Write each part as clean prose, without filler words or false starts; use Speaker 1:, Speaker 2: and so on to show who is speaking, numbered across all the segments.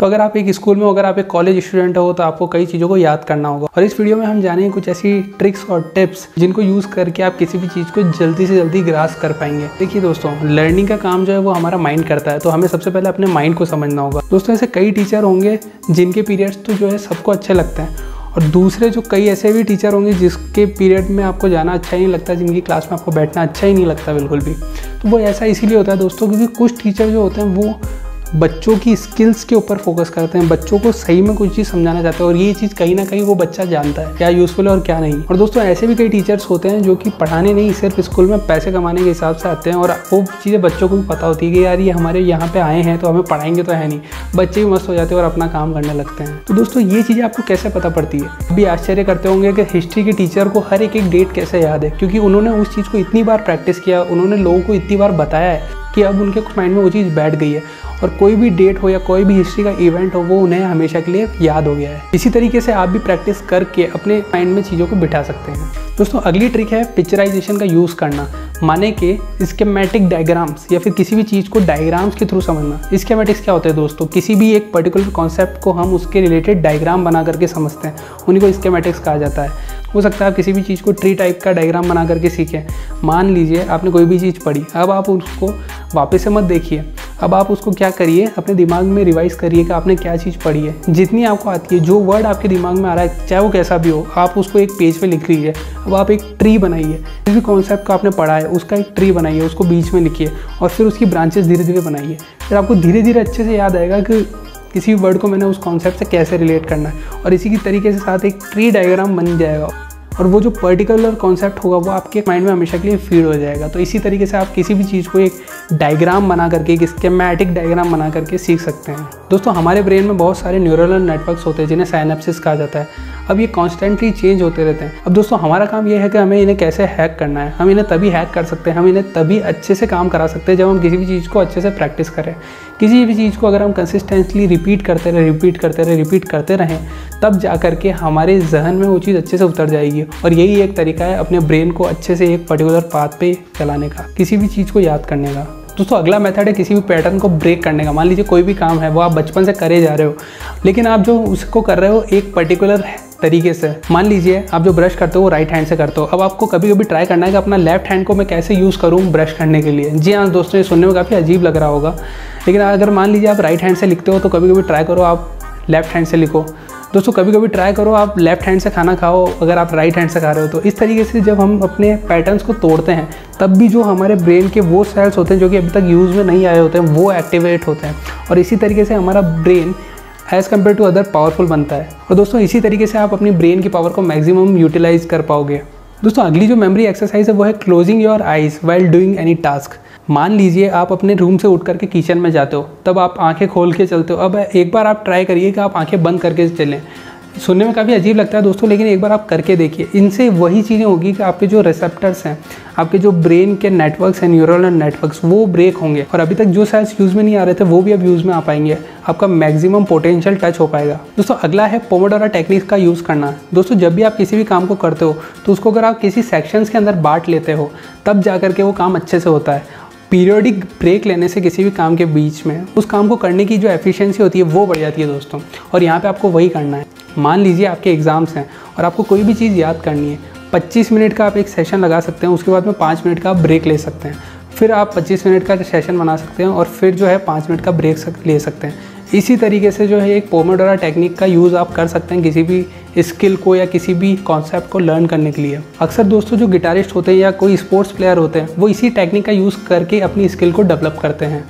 Speaker 1: तो अगर आप एक स्कूल में, अगर आप एक कॉलेज स्टूडेंट हो तो आपको कई चीज़ों को याद करना होगा। और इस वीडियो में हम जानेंगे कुछ ऐसी ट्रिक्स और टिप्स जिनको यूज़ करके आप किसी भी चीज़ को जल्दी से जल्दी ग्रास्प कर पाएंगे। देखिए दोस्तों, लर्निंग का काम जो है वो हमारा माइंड करता है, तो हमें सबसे पहले अपने माइंड को समझना होगा। दोस्तों ऐसे कई टीचर होंगे जिनके पीरियड्स तो जो है सबको अच्छे लगते हैं, और दूसरे जो कई ऐसे भी टीचर होंगे जिसके पीरियड में आपको जाना अच्छा ही नहीं लगता, जिनकी क्लास में आपको बैठना अच्छा ही नहीं लगता बिल्कुल भी। तो वो ऐसा इसीलिए होता है दोस्तों क्योंकि कुछ टीचर जो होते हैं वो बच्चों की स्किल्स के ऊपर फोकस करते हैं, बच्चों को सही में कुछ चीज़ समझाना चाहते हैं, और ये चीज़ कहीं ना कहीं वो बच्चा जानता है क्या यूज़फुल है और क्या नहीं। और दोस्तों ऐसे भी कई टीचर्स होते हैं जो कि पढ़ाने नहीं, सिर्फ स्कूल में पैसे कमाने के हिसाब से आते हैं, और वो चीज़ें बच्चों को भी पता होती है कि यार ये हमारे यहाँ पे आए हैं तो हमें पढ़ाएंगे तो है नहीं। बच्चे भी मस्त हो जाते हैं और अपना काम करने लगते हैं। तो दोस्तों ये चीज़ें आपको कैसे पता पड़ती है? अभी आश्चर्य करते होंगे कि हिस्ट्री के टीचर को हर एक डेट कैसे याद है, क्योंकि उन्होंने उस चीज़ को इतनी बार प्रैक्टिस किया, उन्होंने लोगों को इतनी बार बताया है कि अब उनके माइंड में वो चीज़ बैठ गई है, और कोई भी डेट हो या कोई भी हिस्ट्री का इवेंट हो वो उन्हें हमेशा के लिए याद हो गया है। इसी तरीके से आप भी प्रैक्टिस करके अपने माइंड में चीज़ों को बिठा सकते हैं। दोस्तों अगली ट्रिक है पिक्चराइजेशन का यूज़ करना, माने कि स्कीमेटिक डायग्राम्स या फिर किसी भी चीज़ को डायग्राम्स के थ्रू समझना। स्कीमेटिक्स क्या होते हैं दोस्तों? किसी भी एक पर्टिकुलर कॉन्सेप्ट को हम उसके रिलेटेड डायग्राम बना करके समझते हैं, उन्हीं को स्कीमेटिक्स कहा जाता है। हो सकता है आप किसी भी चीज़ को ट्री टाइप का डायग्राम बना करके सीखें। मान लीजिए आपने कोई भी चीज़ पढ़ी, अब आप उसको वापस से मत देखिए, अब आप उसको क्या करिए, अपने दिमाग में रिवाइज करिए कि आपने क्या चीज़ पढ़ी है। जितनी आपको आती है, जो वर्ड आपके दिमाग में आ रहा है, चाहे वो कैसा भी हो, आप उसको एक पेज पे लिख लीजिए। अब आप एक ट्री बनाइए, जिस भी कॉन्सेप्ट को आपने पढ़ा है उसका एक ट्री बनाइए, उसको बीच में लिखिए और फिर उसकी ब्रांचेस धीरे धीरे बनाइए। फिर आपको धीरे धीरे अच्छे से याद आएगा कि किसी वर्ड को मैंने उस कॉन्सेप्ट से कैसे रिलेट करना है, और इसी की तरीके से साथ एक ट्री डायग्राम बन जाएगा, और वो जो पर्टिकुलर कॉन्सेप्ट होगा वो आपके माइंड में हमेशा के लिए फीड हो जाएगा। तो इसी तरीके से आप किसी भी चीज़ को एक डायग्राम बना करके, एक स्कीमेटिक डायग्राम बना करके सीख सकते हैं। दोस्तों हमारे ब्रेन में बहुत सारे न्यूरल नेटवर्क्स होते हैं जिन्हें साइनेप्सिस कहा जाता है। अब ये कॉन्स्टेंटली चेंज होते रहते हैं। अब दोस्तों हमारा काम ये है कि हमें इन्हें कैसे हैक करना है। हम इन्हें तभी हैक कर सकते हैं, हम इन्हें तभी अच्छे से काम करा सकते हैं जब हम किसी भी चीज़ को अच्छे से प्रैक्टिस करें। किसी भी चीज़ को अगर हम कंसिस्टेंटली रिपीट करते रहें तब जा करके हमारे जहन में वो चीज़ अच्छे से उतर जाएगी। और यही एक तरीका है अपने ब्रेन को अच्छे से एक पर्टिकुलर पाथ पे चलाने का, किसी भी चीज़ को याद करने का। दोस्तों अगला मेथड है किसी भी पैटर्न को ब्रेक करने का। मान लीजिए कोई भी काम है वो आप बचपन से करे जा रहे हो, लेकिन आप जो उसको कर रहे हो एक पर्टिकुलर तरीके से, मान लीजिए आप जो ब्रश करते हो वो राइट हैंड से करते हो। अब आपको कभी कभी ट्राई करना है कि अपना लेफ्ट हैंड को मैं कैसे यूज़ करूँ ब्रश करने के लिए। जी हाँ दोस्तों, ये सुनने में काफ़ी अजीब लग रहा होगा, लेकिन अगर मान लीजिए आप राइट हैंड से लिखते हो तो कभी कभी ट्राई करो आप लेफ्ट हैंड से लिखो। दोस्तों कभी कभी ट्राई करो आप लेफ्ट हैंड से खाना खाओ अगर आप राइट हैंड से खा रहे हो। तो इस तरीके से जब हम अपने पैटर्न्स को तोड़ते हैं तब भी जो हमारे ब्रेन के वो सेल्स होते हैं जो कि अभी तक यूज़ में नहीं आए होते हैं वो एक्टिवेट होते हैं, और इसी तरीके से हमारा brain as compare to other powerful बनता है। और दोस्तों इसी तरीके से आप अपनी ब्रेन की पावर को मैक्सिमम यूटिलाइज कर पाओगे। दोस्तों अगली जो मेमोरी एक्सरसाइज है वो है closing your eyes while doing any task. मान लीजिए आप अपने रूम से उठ करके किचन में जाते हो, तब आप आंखें खोल के चलते हो। अब एक बार आप ट्राई करिए कि आप आंखें बंद करके चलें। सुनने में काफ़ी अजीब लगता है दोस्तों, लेकिन एक बार आप करके देखिए। इनसे वही चीज़ें होगी कि आपके जो रिसेप्टर्स हैं, आपके जो ब्रेन के नेटवर्क्स हैं, न्यूरल नेटवर्क्स, वो ब्रेक होंगे, और अभी तक जो सेल्स यूज़ में नहीं आ रहे थे वो भी अब यूज़ में आ पाएंगे। आपका मैक्सिमम पोटेंशियल टच हो पाएगा। दोस्तों अगला है पोमोडोरा टेक्निक का यूज़ करना। दोस्तों जब भी आप किसी भी काम को करते हो तो उसको अगर आप किसी सेक्शंस के अंदर बांट लेते हो तब जा करके वो काम अच्छे से होता है। पीरियोडिक ब्रेक लेने से किसी भी काम के बीच में उस काम को करने की जो एफिशिएंसी होती है वो बढ़ जाती है दोस्तों। और यहाँ पे आपको वही करना है। मान लीजिए आपके एग्ज़ाम्स हैं और आपको कोई भी चीज़ याद करनी है, 25 मिनट का आप एक सेशन लगा सकते हैं, उसके बाद में 5 मिनट का आप ब्रेक ले सकते हैं, फिर आप 25 मिनट का सेशन बना सकते हैं और फिर जो है 5 मिनट का ब्रेक ले सकते हैं। इसी तरीके से जो है एक पोमोडोरा टेक्निक का यूज़ आप कर सकते हैं किसी भी स्किल को या किसी भी कॉन्सेप्ट को लर्न करने के लिए। अक्सर दोस्तों जो गिटारिस्ट होते हैं या कोई स्पोर्ट्स प्लेयर होते हैं वो इसी टेक्निक का यूज़ करके अपनी स्किल को डेवलप करते हैं।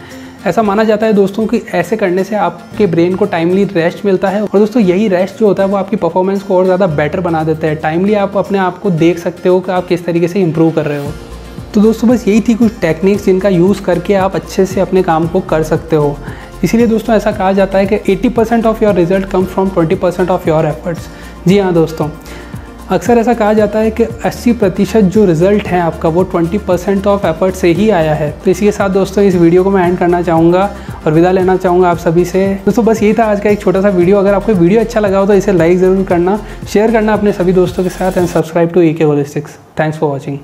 Speaker 1: ऐसा माना जाता है दोस्तों कि ऐसे करने से आपके ब्रेन को टाइमली रेस्ट मिलता है, और दोस्तों यही रेस्ट जो होता है वो आपकी परफॉर्मेंस को और ज़्यादा बेटर बना देता है। टाइमली आप अपने आप को देख सकते हो कि आप किस तरीके से इम्प्रूव कर रहे हो। तो दोस्तों बस यही थी कुछ टेक्निक्स जिनका यूज़ करके आप अच्छे से अपने काम को कर सकते हो। इसीलिए दोस्तों ऐसा कहा जाता है कि 80% of your result come from 20% of your efforts. जी हाँ दोस्तों, अक्सर ऐसा कहा जाता है कि 80% जो रिज़ल्ट है आपका वो 20% ऑफ एफर्ट से ही आया है। तो इसी के साथ दोस्तों इस वीडियो को मैं एंड करना चाहूँगा और विदा लेना चाहूँगा आप सभी से। दोस्तों बस यही था आज का एक छोटा सा वीडियो। अगर आपको वीडियो अच्छा लगा हो तो इसे लाइक ज़रूर करना, शेयर करना अपने सभी दोस्तों के साथ, and subscribe to EK Holistics। Thanks for watching.